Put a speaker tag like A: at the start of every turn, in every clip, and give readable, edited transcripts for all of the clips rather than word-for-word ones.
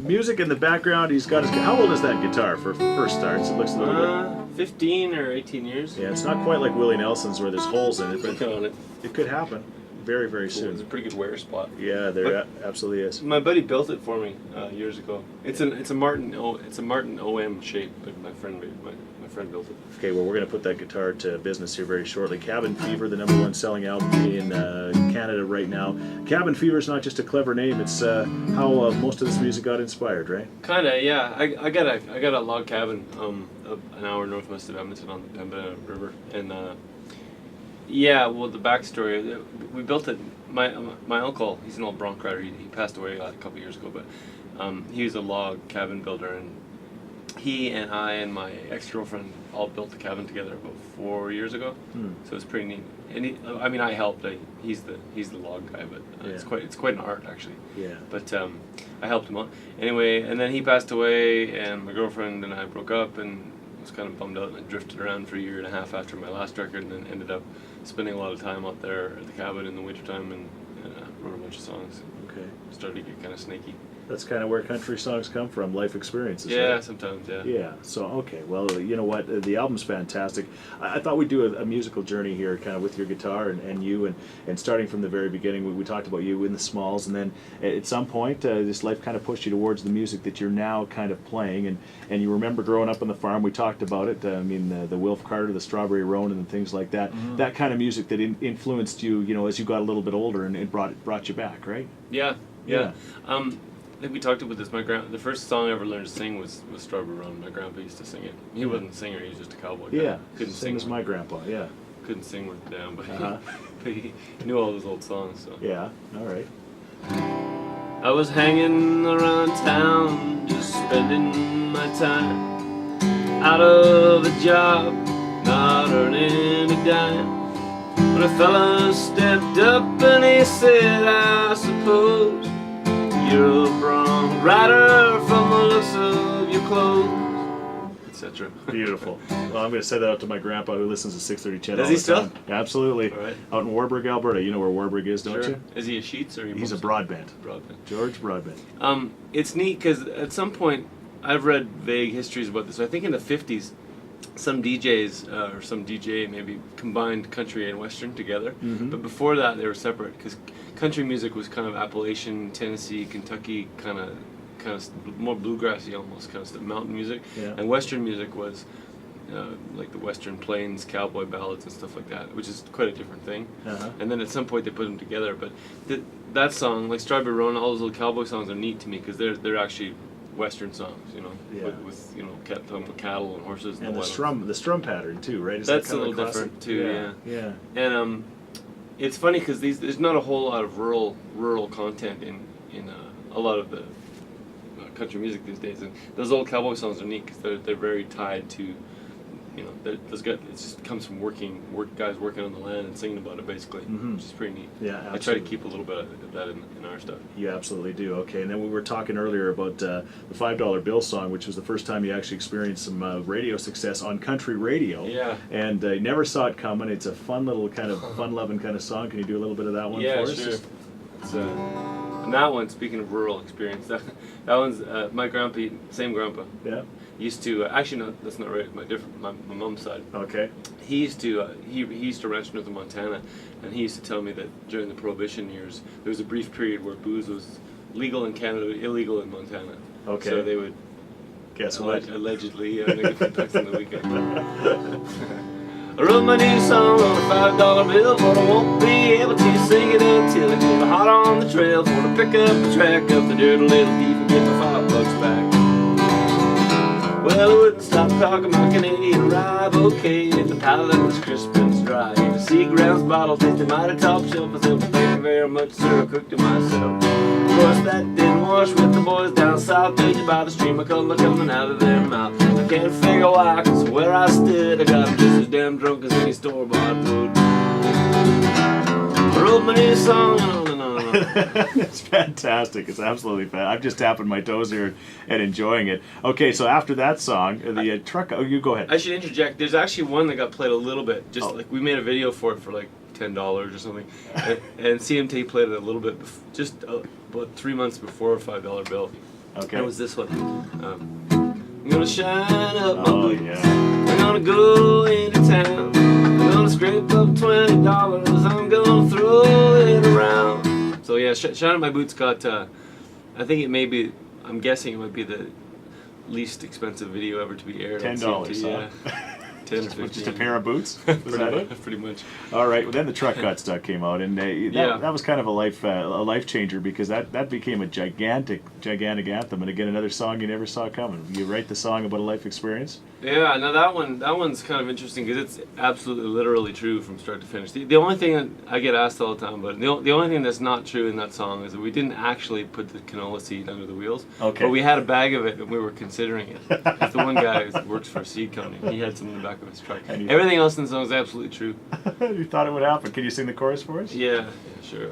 A: Music in the background. He's got his. How old is that guitar for first starts? It looks a little bit.
B: 15 or 18 years.
A: Yeah, it's not quite like Willie Nelson's where there's holes in it, but
B: On it.
A: it could happen very, very
B: Cool.
A: soon.
B: It's a pretty good wear spot.
A: Yeah, there absolutely is.
B: My buddy built it for me years ago. It's a Martin OM shape, but my friend built it.
A: Okay, well, we're going to put that guitar to business here very shortly. Cabin Fever, the #1 selling album in Canada right now. Cabin Fever is not just a clever name; it's how most of this music got inspired, right?
B: Kinda, yeah. I got a log cabin an hour northwest of Edmonton on the Pembina River, and yeah. Well, the backstory: we built it. My uncle, he's an old bronc rider. He passed away a couple years ago, but he was a log cabin builder, and he and I and my ex-girlfriend all built the cabin together about 4 years ago. So it's pretty neat. And I helped. He's the log guy, but
A: yeah.
B: it's quite an art actually.
A: Yeah.
B: But I helped him out anyway. And then he passed away, and my girlfriend and I broke up, and was kind of bummed out. And I drifted around for a year and a half after my last record, and then ended up spending a lot of time out there at the cabin in the wintertime, and wrote a bunch of songs.
A: Okay.
B: Started to get kind of snaky.
A: That's kind of where country songs come from, life experiences.
B: Yeah,
A: right?
B: sometimes, yeah.
A: Yeah, so, okay, well, you know what, the album's fantastic. I thought we'd do a musical journey here, kind of with your guitar and you, and starting from the very beginning. We talked about you in the Smalls, and then at some point, this life kind of pushed you towards the music that you're now kind of playing, and you remember growing up on the farm, we talked about it, the Wilf Carter, the Strawberry Roan, and things like that. Mm-hmm. That kind of music that influenced you, as you got a little bit older, and it brought you back, right?
B: Yeah. I think we talked about this. The first song I ever learned to sing was Strawberry Roan. My grandpa used to sing it. He wasn't a singer; he was just a cowboy guy.
A: Yeah,
B: couldn't
A: same
B: sing
A: as my grandpa. Yeah,
B: couldn't sing worth a damn, but, but he knew all those old songs. So
A: yeah, all right.
B: I was hanging around town, just spending my time, out of a job, not earning a dime. When a fella stepped up and he said, "I suppose you're a bronc rider from the looks of your clothes," etc.
A: Beautiful. Well, I'm going to send that out to my grandpa who listens to 630 Chet.
B: Does
A: all
B: he
A: the
B: still?
A: time. Absolutely.
B: All right.
A: Out in Warburg, Alberta. You know where Warburg is, don't you?
B: Is he a Scheetz or
A: He's a Broadbent.
B: Broadbent.
A: George Broadbent.
B: It's neat because at some point I've read vague histories about this. I think in the 50s, some DJs or some DJ maybe combined country and western together. Mm-hmm. But before that, they were separate because country music was kind of Appalachian, Tennessee, Kentucky, kind of more bluegrassy almost, kind of stuff, mountain music.
A: Yeah.
B: And western music was like the Western Plains cowboy ballads and stuff like that, which is quite a different thing. Uh-huh. And then at some point they put them together. But that song, like Strawberry Roan, all those little cowboy songs are neat to me because they're actually Western songs,
A: yeah.
B: with cattle and horses.
A: And the strum pattern too, right? Is
B: That's
A: that
B: a little
A: classic?
B: different too,
A: yeah.
B: And it's funny because there's not a whole lot of rural content in a lot of the country music these days, and those old cowboy songs are neat because they're very tied to. It just comes from guys working on the land and singing about it basically, which is pretty neat.
A: Yeah, absolutely.
B: I try to keep a little bit of that in our stuff.
A: You absolutely do. Okay, and then we were talking earlier about the $5 Bill song, which was the first time you actually experienced some radio success on country radio.
B: Yeah.
A: And never saw it coming. It's a fun little kind of fun-loving kind of song. Can you do a little bit of that one for us?
B: Yeah, sure. It's, and that one, speaking of rural experience, that one's my grandpa, same grandpa.
A: Yeah.
B: Used to actually no, that's not right. My mom's side.
A: Okay.
B: He used to ranch north of Montana, and he used to tell me that during the Prohibition years there was a brief period where booze was legal in Canada, illegal in Montana.
A: Okay.
B: So they would
A: guess what?
B: Allegedly make a few bucks on the weekend. I wrote my new song on a $5 bill, but I won't be able to sing it until I get hot on the trail for to pick up the track of the dirty little thief and get my $5 back. Well, I wouldn't stop talking my Canadian rye bouquet. The palate was crisp and dry. The Seagrounds bottle tasted mighty top shelf. I said, "Thank you very much, sir, I cooked it myself." Of course, that didn't wash with the boys down south. Judging by the stream of color coming out of their mouth. I can't figure why, cause where I stood, I got just as damn drunk as any store-bought would. I wrote my new song and on and on.
A: It's fantastic. It's absolutely fantastic. I'm just tapping my toes here and enjoying it. Okay, so after that song, the truck. Oh, you go ahead.
B: I should interject. There's actually one that got played a little bit. Just like we made a video for it for like $10 or something, and CMT played it a little bit, just about 3 months before a $5 bill.
A: Okay.
B: That was this one. I'm gonna shine up my boots.
A: Yeah.
B: I'm gonna go into town. I'm gonna scrape up $20. I'm gonna throw it around. So yeah, shine up my boots got. I think it may be. I'm guessing it might be the least expensive video ever to be aired.
A: $10,
B: yeah. 10 or 15.
A: Just a pair of boots? Was that it?
B: Pretty much.
A: All right. Well, then the Truck Cut Stuck came out, and that was kind of a life changer, because that became a gigantic anthem. And again, another song you never saw coming. You write the song about a life experience.
B: Yeah. Now that one's kind of interesting because it's absolutely literally true from start to finish. The only thing that I get asked all the time, but the only thing that's not true in that song is that we didn't actually put the canola seed under the wheels.
A: Okay.
B: But we had a bag of it and we were considering it. It's the one guy who works for a seed company. He had some in the back of his truck. Everything else in the song is absolutely true.
A: You thought it would happen. Can you sing the chorus for us?
B: Yeah, sure.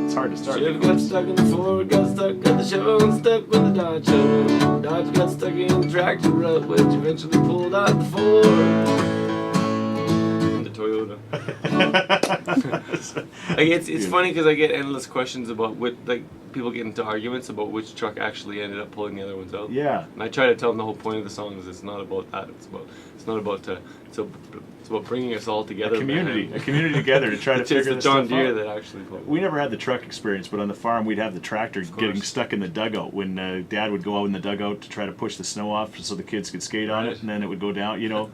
A: It's hard to start.
B: Chevy got stuck in the Ford, got stuck, got the Chevron stuck with the Dodge Shuttle. Dodge got stuck in the tractor rut, which eventually pulled out the Ford. And the Toyota. Like it's funny because I get endless questions about people get into arguments about which truck actually ended up pulling the other ones out.
A: Yeah.
B: And I try to tell them the whole point of the song is it's not about that. It's about bringing us all together.
A: A community together to try to figure this
B: It's the John
A: stuff
B: Deere
A: out.
B: that actually pulled it.
A: We never had the truck experience, but on the farm we'd have the tractor getting stuck in the dugout when Dad would go out in the dugout to try to push the snow off so the kids could skate on it, and then it would go down. You know,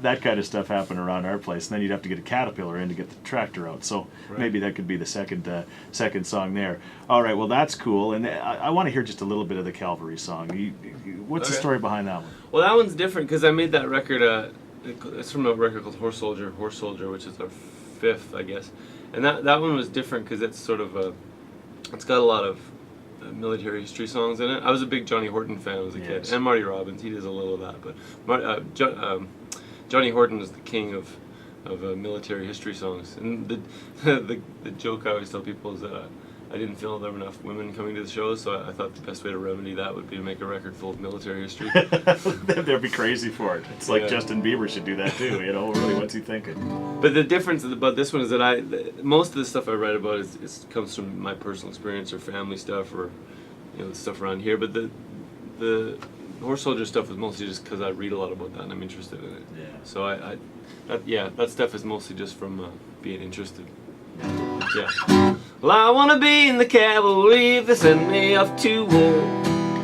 A: that kind of stuff happened around our place. And then you'd have to get a Caterpillar in to get the tractor out. So maybe that could be the second song there. All right, well that's cool, and I want to hear just a little bit of the Calvary song. What's the story behind that one?
B: Well, that one's different because I made that record. It's from a record called Horse Soldier, which is our fifth, I guess. And that one was different because it's sort of it's got a lot of military history songs in it. I was a big Johnny Horton fan as a kid, and Marty Robbins. He does a little of that, but Johnny Horton is the king of military history songs. And the joke I always tell people is that I didn't feel there were enough women coming to the shows, so I thought the best way to remedy that would be to make a record full of military history.
A: They'd be crazy for it. It's like Justin Bieber should do that too. You know, really, what's he thinking?
B: But the difference about this one is that most of the stuff I write about comes from my personal experience or family stuff or the stuff around here. But the Horse Soldier stuff is mostly just because I read a lot about that and I'm interested in it.
A: Yeah.
B: So that stuff is mostly just from being interested. Yeah. Well, I wanna be in the cavalry if they send me off to war.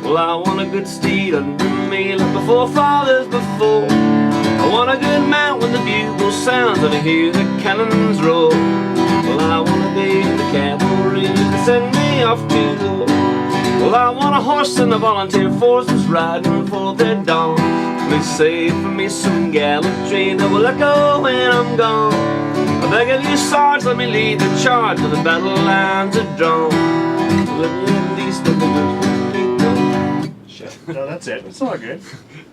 B: Well, I want a good steed under me like my forefathers before. I want a good mount when the bugle sounds and I hear the cannons roar. Well, I wanna be in the cavalry if they send me off to war. Well, I want a horse and a volunteer force that's riding forth at dawn. They say for me some gallantry that will echo when I'm gone. I beg of you, Sarge, let me lead the charge when the battle lines are drawn. Let me at least
A: No, that's it. It's all good.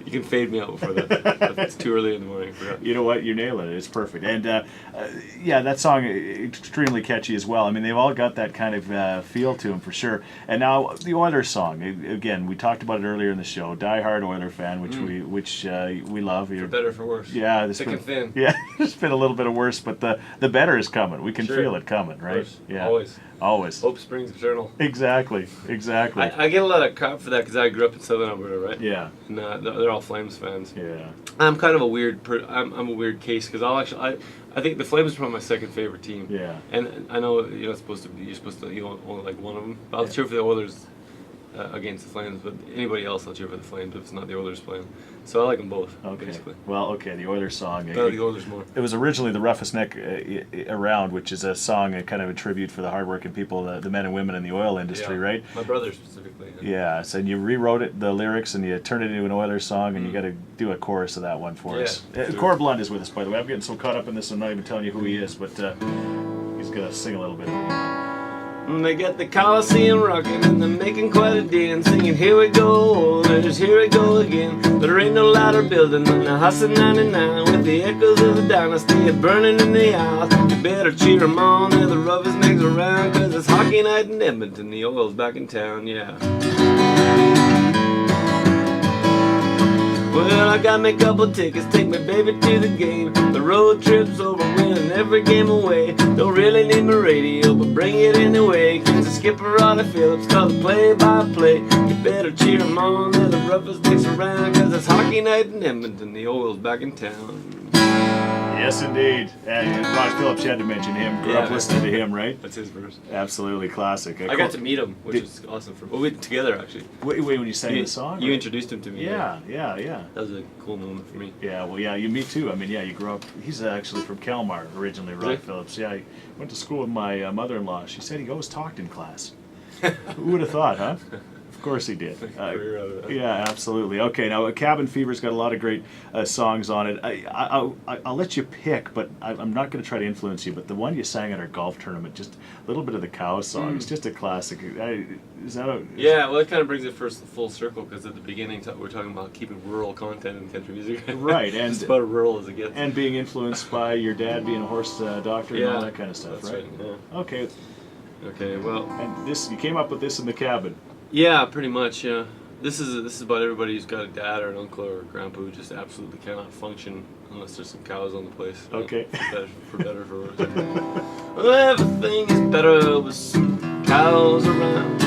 B: You can fade me out before that. It's too early in the morning.
A: You know what? You nailed it. It's perfect. And that song extremely catchy as well. I mean, they've all got that kind of feel to them for sure. And now the Oilers song. Again, we talked about it earlier in the show. Die hard Oiler fan, which we love.
B: For better, for worse.
A: Yeah,
B: thick and thin.
A: Yeah, it's been a little bit of worse, but the better is coming. We can feel it coming, right?
B: Yeah, always. Hope springs eternal.
A: Exactly.
B: I get a lot of crap for that because I grew up in Southern Alberta, right?
A: Yeah.
B: And they're all Flames fans.
A: Yeah.
B: I'm kind of a weird. I'm a weird case because I think the Flames are probably my second favorite team.
A: Yeah.
B: And I know you're supposed to only like one of them. But I'll cheer for the Oilers against the Flames, but anybody else I'll cheer for the Flames if it's not the Oilers playing. So I like them both.
A: Okay.
B: Basically.
A: Well, the Oilers song.
B: The Oilers more.
A: It was originally the Roughest Neck Around, which is a song, kind of a tribute for the hardworking people, the men and women in the oil industry, right?
B: My brother specifically.
A: Yeah. So you rewrote it, the lyrics, and you turned it into an Oilers song, and you got to do a chorus of that one for us. Corb Lund is with us, by the way. I'm getting so caught up in this, I'm not even telling you who he is, but he's gonna sing a little bit.
B: They got the Coliseum rocking and they're making quite a din, singing here we go, Oilers, here we go again. But there ain't no louder building than the House of 99 with the echoes of the dynasty burning in the aisles. You better cheer 'em on, they're the roughest necks around, 'cause it's hockey night in Edmonton, the Oil's back in town, yeah. Well, I got me a couple tickets, take my baby to the game. The road trip's over, winning every game away. Don't really need my radio, but bring it anyway. King's a skipper on the Phillips, call it play-by-play. You better cheer 'em on, they're the roughest dicks around. Cause it's hockey night in Edmonton, the oil's back in town.
A: Yes, indeed. And Ron Phillips, you had to mention him. Grew up listening to him, right?
B: That's his verse.
A: Absolutely classic.
B: I got to meet him, which is awesome. We went together, actually.
A: Wait, when you sang the song?
B: You introduced him to me.
A: Yeah.
B: That was a cool moment for me.
A: Yeah, well, yeah, me too. I mean, yeah, you grew up. He's actually from Kalmar originally, Ron Phillips. Yeah, he went to school with my mother-in-law. She said he always talked in class. Who would have thought, huh? Of course he did. Yeah, absolutely. Okay, now Cabin Fever's got a lot of great songs on it. I'll let you pick, but I'm not going to try to influence you. But the one you sang at our golf tournament, just a little bit of the cow song, it's just a classic. Is that a...
B: Yeah, well, it kind of brings it full circle, because at the beginning we're talking about keeping rural content in country music.
A: Right, and
B: it's about as rural as it gets.
A: And being influenced by your dad being a horse doctor and all that kind of stuff,
B: that's
A: right?
B: Yeah.
A: Okay,
B: well.
A: And you came up with this in the cabin.
B: Yeah, pretty much. Yeah, this is about everybody who's got a dad or an uncle or a grandpa who just absolutely cannot function unless there's some cows on the place.
A: Okay.
B: For better or for worse. Well, everything is better with some cows around.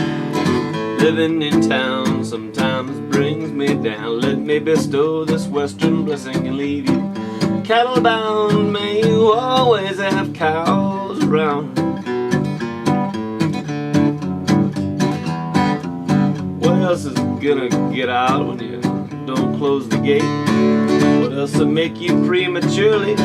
B: Living in town sometimes brings me down. Let me bestow this western blessing and leave you cattle bound. May you always have cows around. What else is gonna get out when you don't close the gate? What else will make you prematurely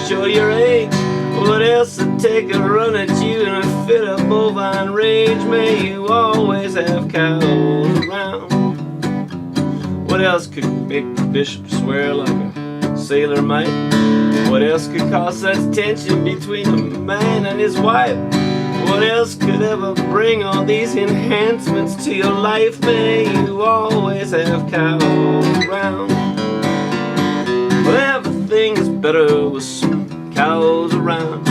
B: show your age? What else will take a run at you in a fit of bovine rage? May you always have cows around. What else could make the bishop swear like a sailor might? What else could cause such tension between a man and his wife? What else could ever bring all these enhancements to your life? May you always have cows around. Well, everything is better with some cows around.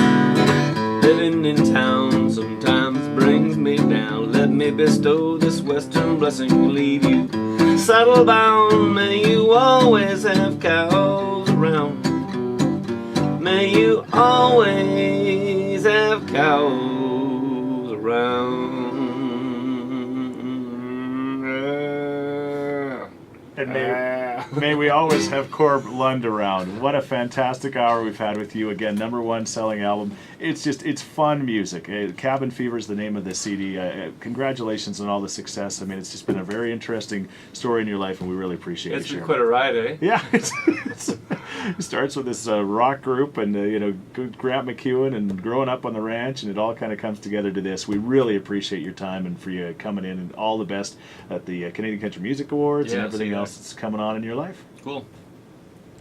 B: Living in town sometimes brings me down. Let me bestow this western blessing and leave you saddle bound. May you always have cows around. May you always have cows around.
A: And may we always have Corb Lund around. What a fantastic hour we've had with you. Again, #1 selling album. It's fun music. Cabin Fever is the name of the CD. Congratulations on all the success. I mean, it's just been a very interesting story in your life, and we really appreciate it.
B: It's been quite a ride, eh?
A: Yeah. It starts with this rock group and Grant McEwen and growing up on the ranch, and it all kind of comes together to this. We really appreciate your time and for you coming in, and all the best at the Canadian Country Music Awards and everything else that's coming on in your life.
B: Cool.